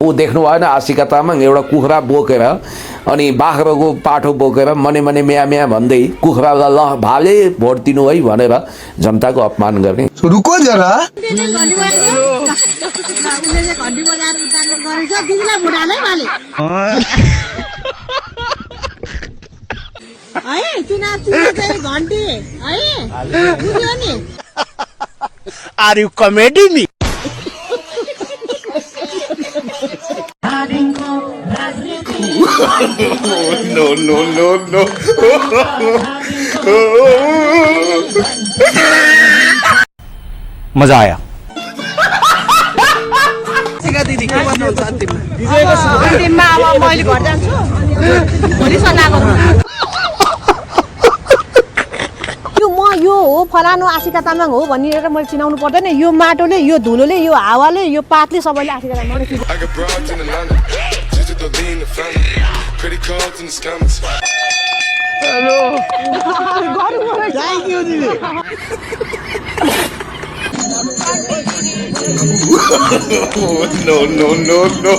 ऊ देख्नु भएन आशिका तामाङ एउटा कुखुरा बोकेर अनि बाख्राको पाठो बोकेर मने मने म्या म्या भन्दै कुखुरालाई ल भाले भोट दिनु है भनेर जनताको अपमान गर्ने। रुको जरा are you comedy me? No, no, no, no. मजा आया। दिदी के भन्नुहुन्छ अन्तिममा अब मैले घर जान्छु भोलि सल्लाह गरौँ। यो हो फलानु आशिका तामाङ हो भनेर मैले चिनाउनु पर्दैन। यो माटोले, यो धुलोले, यो हावाले, यो पातले सबैले Ashika Tamang No, no, no, no.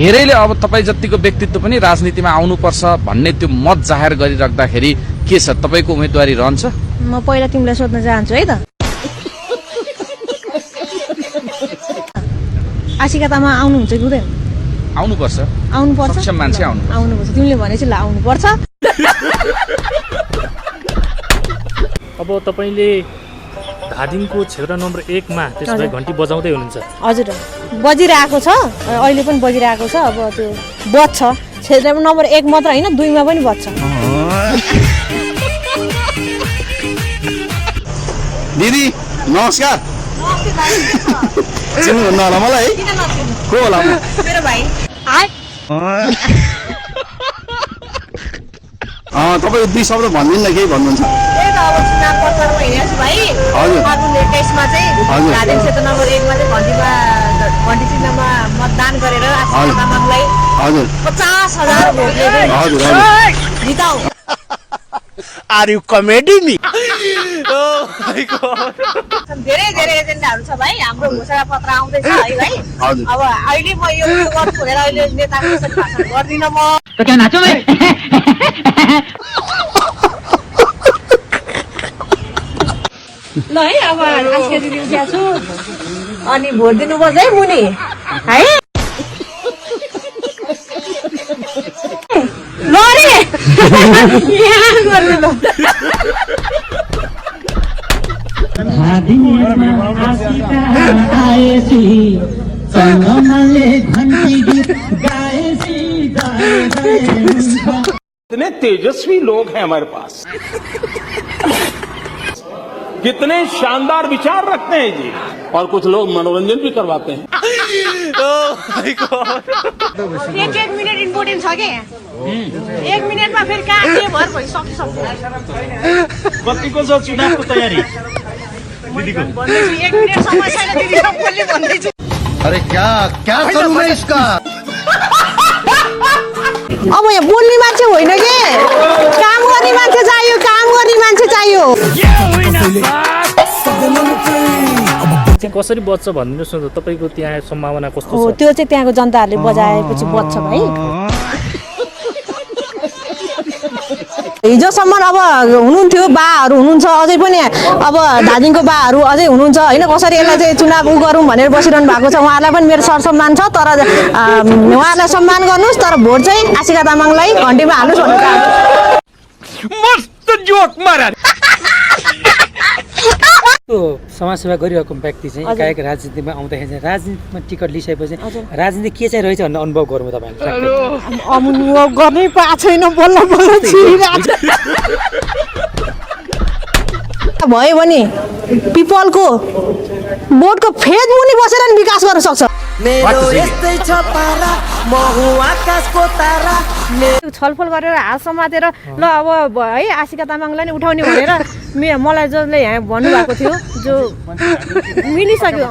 धेरैले अब तपाईँ जतिको व्यक्तित्व पनि राजनीतिमा आउनुपर्छ भन्ने त्यो मत जाहेर गरिराख्दाखेरि के छ, तपाईँको उम्मेदवारी रहन्छ? म पहिला तिमीलाई सोध्न चाहन्छु है त, आशिका तामाङ आउनुहुन्छ कि हुँदैन? आउनुपर्छ। आउनुपर्छ, सक्षम मान्छे आउनुपर्छ। तिमीले भनेपछि ल आउनुपर्छ। अब तपाईले धादिङको क्षेत्र नम्बर 1 मा त्यसलाई घण्टी बजाउँदै हुनुहुन्छ? हजुर, बजिरहेको छ, अहिले पनि बजिरहेको छ। अब त्यो बज्छ, क्षेत्र नम्बर 1 मात्र होइन 2 मा पनि बज्छ। दिदी नमस्कार। चिन्नुहुन्न होला मलाई? को होला? मेरो भाइ। तपाईँ 2 शब्द भन्दिनँ केही भन्नुहुन्छ? त्यही त अब चुनाव प्रचारमा हिँडेको छु भाइ। फागुन 21 मा चाहिँ धादिङ क्षेत्र नम्बर 1 मा चाहिँ घण्टी चिन्हमा मतदान गरेर आशिका तामाङलाई 50,000 भोटले जिताऊ। Are you comedy me? धेरै धेरै एजेन्डाहरू छ भाइ। हाम्रो घोषणा पत्र आउँदैछ है भाइ। अब अहिले म यो गर्छु भनेर अहिले नेताको कसरी भाषण गर्दिनँ म। तो क्या नाचो भाइ? ल है, अब आशिका दिदी उठ्या छु अनि भोट दिनुपर्छ है मुनि है। ल रे यहाँ गर्नु ल। कितने तेजस्वी लोग हैं हमारे पास, कितने शानदार विचार रखते हैं जी, और कुछ लोग मनोरंजन भी करवाते हैं। एक मिनट इम्पोर्टेन्ट छ के? 1 मिनटमा फेरि कहाँ के भर भइसक्छ। कतिको छ चुनावको तयारी? 1 मिनट समय छैन दिदी, सबैले भन्दैछु। अरे क्या करूँ मैं इसका? अब यहाँ बोल्ने मान्छे होइन के, काम गर्ने मान्छे चाहियो, काम गर्ने मान्छे चाहियो। चाहिँ कसरी बच्छ भन्दिनुहोस् न त, तपाईँको त्यहाँ सम्भावना कस्तो हो? छ? त्यो चाहिँ त्यहाँको जनताहरूले बजाएपछि बच्छ भाइ। हिजोसम्म अब हुनुहुन्थ्यो, बाहरू हुनुहुन्छ अझै पनि, अब धादिङको बाहरू अझै हुनुहुन्छ होइन। कसरी यसलाई चाहिँ चुनाव गरौँ भनेर बसिरहनु भएको छ। उहाँहरूलाई पनि मेरो सरसम्मान छ, तर उहाँहरूलाई सम्मान गर्नुहोस्, तर भोट चाहिँ आशिका तामाङलाई घण्टीमा हाल्नुहोस् भन्न चाहन्छु। मस्त जोक मारा। समाजसेवा गरिरहेको व्यक्ति चाहिँ एकाएक राजनीतिमा आउँदाखेरि चाहिँ राजनीतिमा टिकट लिइसकेपछि राजनीति के चाहिँ रहेछ भन्ने अनुभव गरौँ तपाईँले? अनुभव गर्नै पाएको छैन, बल्ल बल्ल भयो भने पिपलको बोर्डको फेद मुनि बसेर नि विकास गर्न सक्छ। छलफल गरेर हात समातेर ल अब है आशिका तामाङलाई नै उठाउने भनेर मलाई जसले यहाँ भन्नुभएको थियो, जो मिलिसक्यो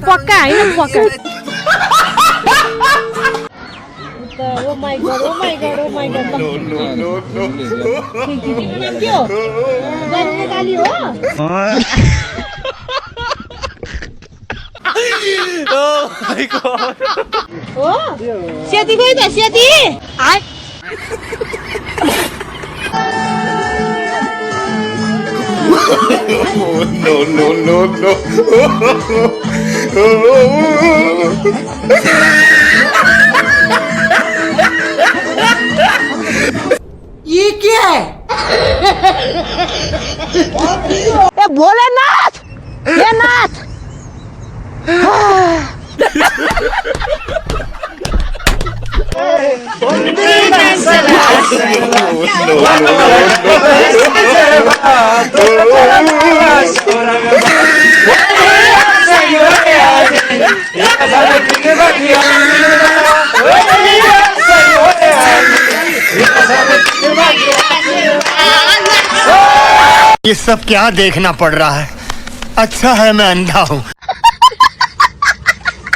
पक्का होइन पक्का। Oh my God oh my God oh my God No, no, no, no. नाम के हो जानी नेपाली हो हो सेती गई त सेती आइ No, no, no, no. ये क्या है ए भोलेनाथ हे नाथ ये सब क्या देखना पड़ रहा है? अच्छा है मैं अंधा हूँ।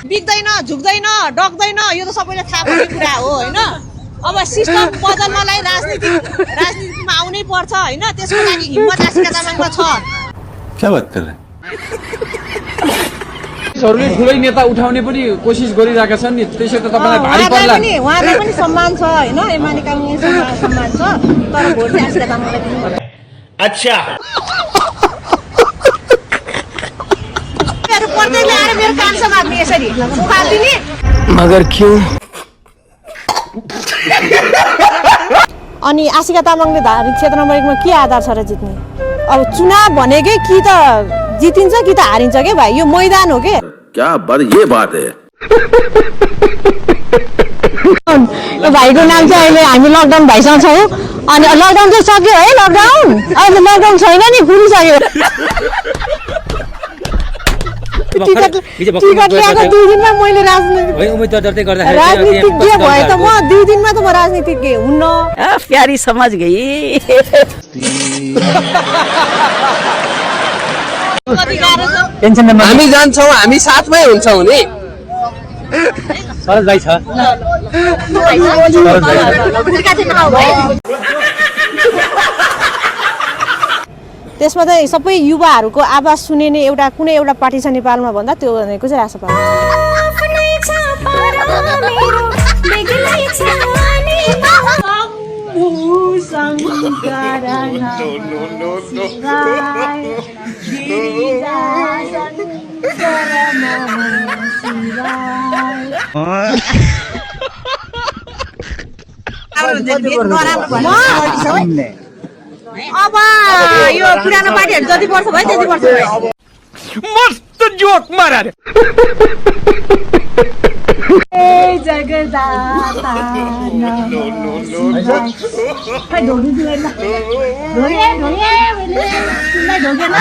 बिग्दैन झुक्दैन डक्दैन यो त सबैले थाहा भएको कुरा हो हैन अब सिस्टम बदल्नलाई राजनीतिमा आउनै पर्छ हैन त्यसको लागि हिम्मत आशिका तामाङमा छ क्या बात कर रहे हैं? मानिसहरूले ठुलै नेता उठाउने पनि कोसिस गरिरहेका छन् नि त्यसै त तपाईँलाई भारी पर्ला उहाँलाई पनि सम्मान छ हैन एमाले काङ्ग्रेसमा सम्मान छ तर भोट चाहिँ आशिका तामाङलाई दिनु अच्छा पर्दैले आएर मेरो कान समात्ने यसरी उखालिदिने मगर क्यों? अनि आशिका तामाङले धार्मिक क्षेत्र नम्बर 1 मा के आधार छ र जित्ने अब चुनाव भनेकै कि त जितिन्छ कि त हारिन्छ के भाइ यो मैदान हो के क्या बात ये बात है यो भाइको नाम चाहिँ अहिले हामी लकडाउन भाइसँग छौँ अनि लकडाउन चाहिँ सक्यो है लकडाउन अहिले लकडाउन छैन नि पुगिसक्यो टिकट ल्याएको 2 दिनमा मैले उम्मेदवार दर्ता गर्दाखेरि राजनीतिक के भयो त म 2 दिनमा त म राजनीतिक हुन्न प्यारी समझ गई हामी जान्छौँ हामी साथमै हुन्छौँ नि सरज भाइ छ त्यसमा चाहिँ सबै युवाहरूको आवाज सुनिने एउटा कुनै एउटा पार्टी छ नेपालमा भन्दा त्यो भनेको चाहिँ रासपा अब यो पुरानो पार्टीहरु जति वर्ष भयो त्यति वर्ष भयो मस्त जोक मारा रे ए जगदाता खै ढोगी दिएन ढोगे ढोगे तिमीलाई ढोगेन